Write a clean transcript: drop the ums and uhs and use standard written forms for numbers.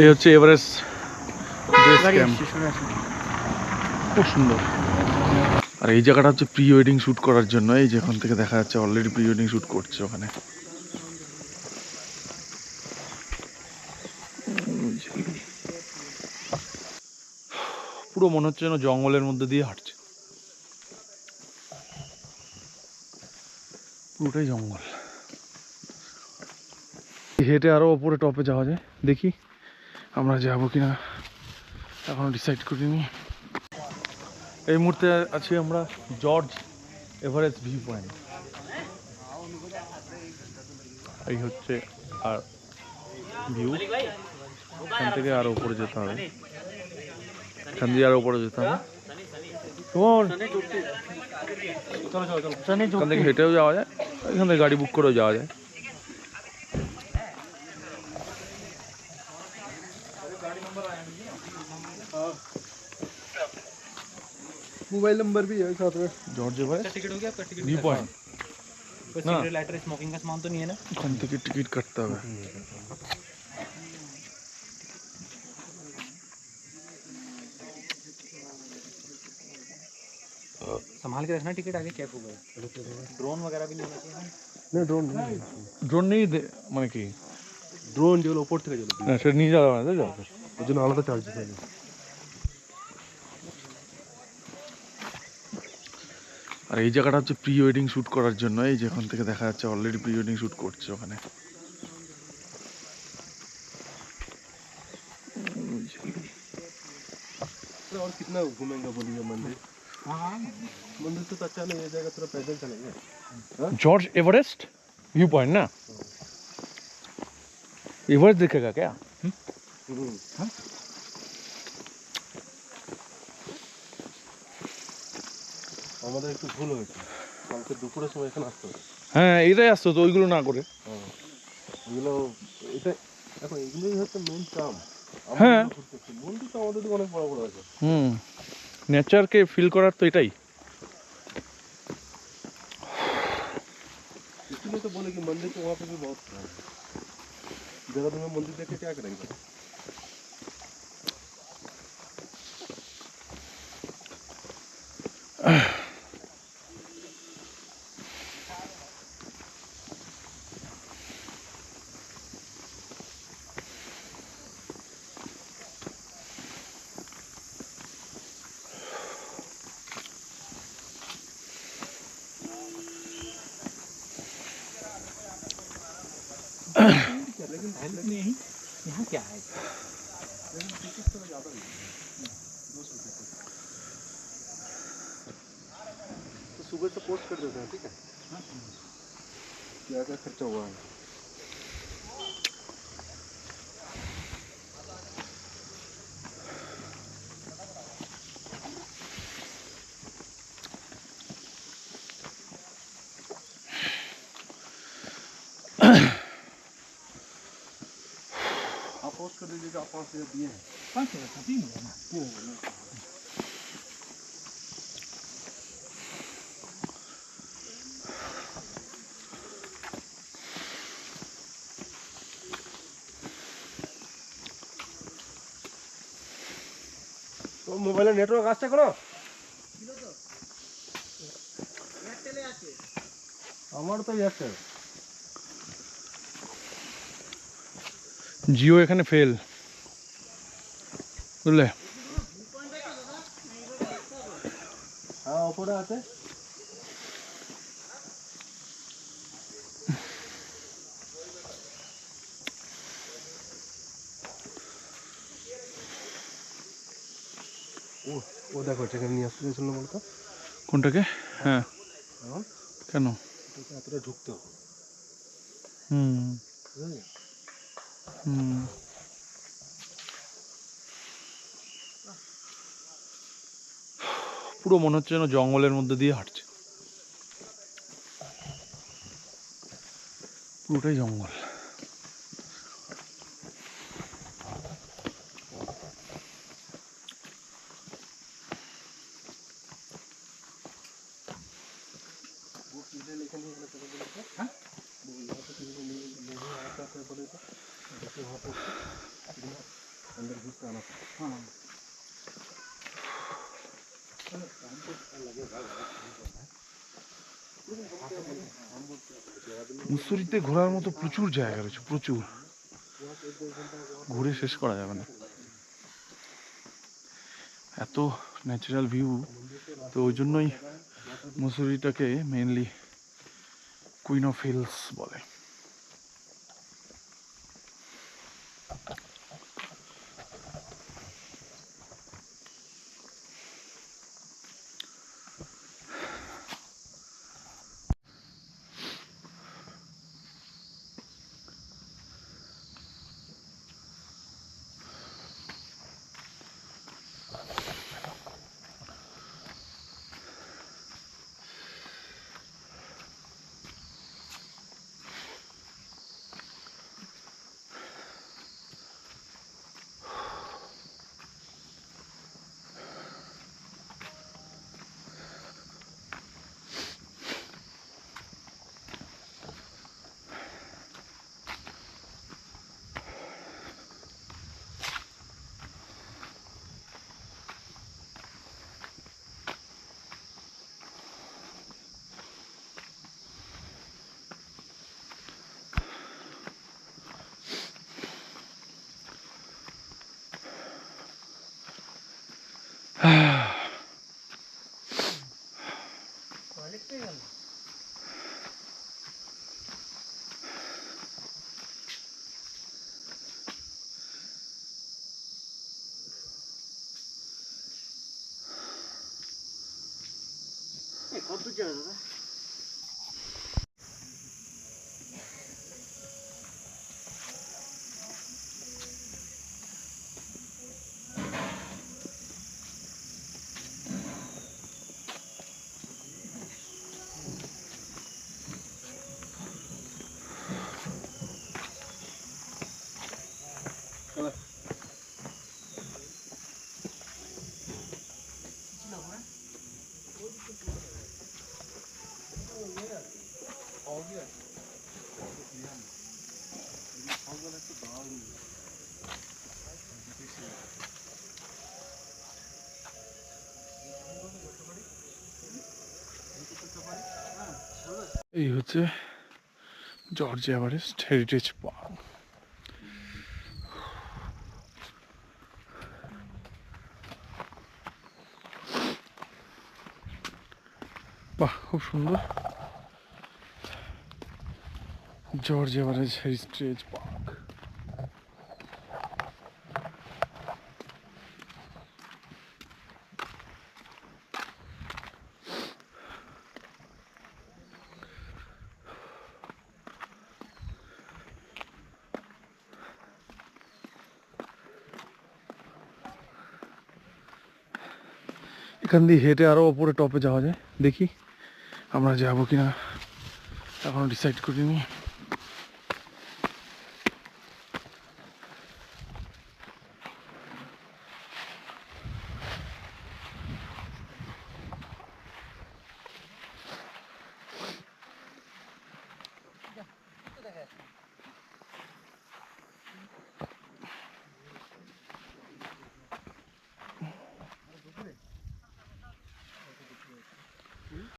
এই হচ্ছে Everest base camp, খুব সুন্দর। আর এই জায়গাটা হচ্ছে প্রি ওয়েডিং শ্যুট করার জন্য। এই যে এখান থেকে দেখা যাচ্ছে অলরেডি প্রি ওয়েডিং শ্যুট করছে ওখানে। পুরো মনে হচ্ছে যেন জঙ্গলের মধ্যে দিয়ে হাঁটছে, পুরোটাই জঙ্গল। হেঁটে আরো ওপরে টপে যাওয়া যায়, দেখি আমরা যাবো কিনা, এখনো ডিসাইড করিনি। এই মুহূর্তে আছি আমরা জর্জ এভারেস্ট ভিউ পয়েন্ট। এই হচ্ছে আর ভিউ, এখান থেকে আরো উপরে যেতে হবে, এখান দিয়ে আরো উপরে যেতে হবে। এখান থেকে হেঁটেও যাওয়া যায়, এখান থেকে গাড়ি বুক করেও যাওয়া যায়। मोबाइल नंबर भी है साथ में। जॉर्ज एवरेस्ट टिकट हो गया आपका? टिकट व्यू पॉइंट कोई ना, सिगरेट लाइटर स्मोकिंग का सामान तो नहीं है ना? ওখান থেকে টিকিট কাটতে হবে। संभाल के रखना टिकट, आगे चेक होगा। ड्रोन वगैरह भी नहीं होना चाहिए ना? नहीं ड्रोन नहीं, ড্রোন নেই মানে কি? ड्रोन যেগুলো উপর থেকে চলে না সেটা নিয়ে যাওয়া না, তাই তো? ওই জন্য আলাদা চার্জ দিতে হবে। আর এই জায়গাটা হচ্ছে প্রি ওয়েডিং শ্যুট করার জন্য। এই যে এখান থেকে দেখা যাচ্ছে অলরেডি প্রি ওয়েডিং শ্যুট করছে ওখানে। और कितना घूमेंगे बोलिए मंदिर? हाँ मंदिर तो अच्छा नहीं है, जाएगा थोड़ा पैदल चलेंगे। जॉर्ज एवरेस्ट व्यू पॉइंट ना, एवरेस्ट दिखेगा क्या? আমাদের একটু ভুল হয়েছে, কালকে দুপুরের সময় এখানে আসতে হবে। হ্যাঁ এটাই আসতো তো, ওইগুলো না করে। এগুলো এটা দেখো, এগুলোই হচ্ছে মেন কাম। হ্যাঁ মন্দির তো আমাদের অনেক বড় বড় আছে। নেচারকে ফিল করার তো এটাই। इसलिए तो बोले कि मंदिर तो वहाँ पे भी बहुत है। देहरादून में मंदिर देख के क्या करेंगे? लेकिन हेल्प नहीं, यहाँ क्या है? तो सुबह से पोस्ट कर देते हैं, ठीक है? क्या क्या खर्चा हुआ है? आप पोस्ट कर दीजिएगा, आप 5,000 दिए हैं। 5,000 तीन हो ना? তো মোবাইলে নেটওয়ার্ক আসছে কোনো? আমার তো এয়ারটেল। জিও এখানে ফেল, বুঝলে? হ্যাঁ ওপরে আছে। ও দেখো এখানে নিয়ে আসতে চলেছিল বলতো কোনটাকে? হ্যাঁ কেন? এতটা ঢুকতে হবে। পুরো মনে হচ্ছে যেন জঙ্গলের মধ্যে দিয়ে হাঁটছে, পুরোটাই জঙ্গল। हाँ? वो यहाँ पे बोले तो वहाँ पे अंदर घुस के आना हाँ মুসুরিতে ঘোরার মতো প্রচুর জায়গা রয়েছে, প্রচুর, ঘুরে শেষ করা যাবে না, এত ন্যাচারাল ভিউ। তো ওই জন্যই মুসুরিটাকে মেইনলি কুইন অফ হিলস বলে। কত জায়গা দাদা? এই হচ্ছে জর্জ এভারেস্ট হেরিটেজ পার্ক। বাহ, খুব সুন্দর জর্জ এভারেস্ট হেরিটেজ পার্ক। এখান দিয়ে হেঁটে আরো ওপরে টপে যাওয়া যায়, দেখি আমরা যাবো কিনা এখনো ডিসাইড করিনি।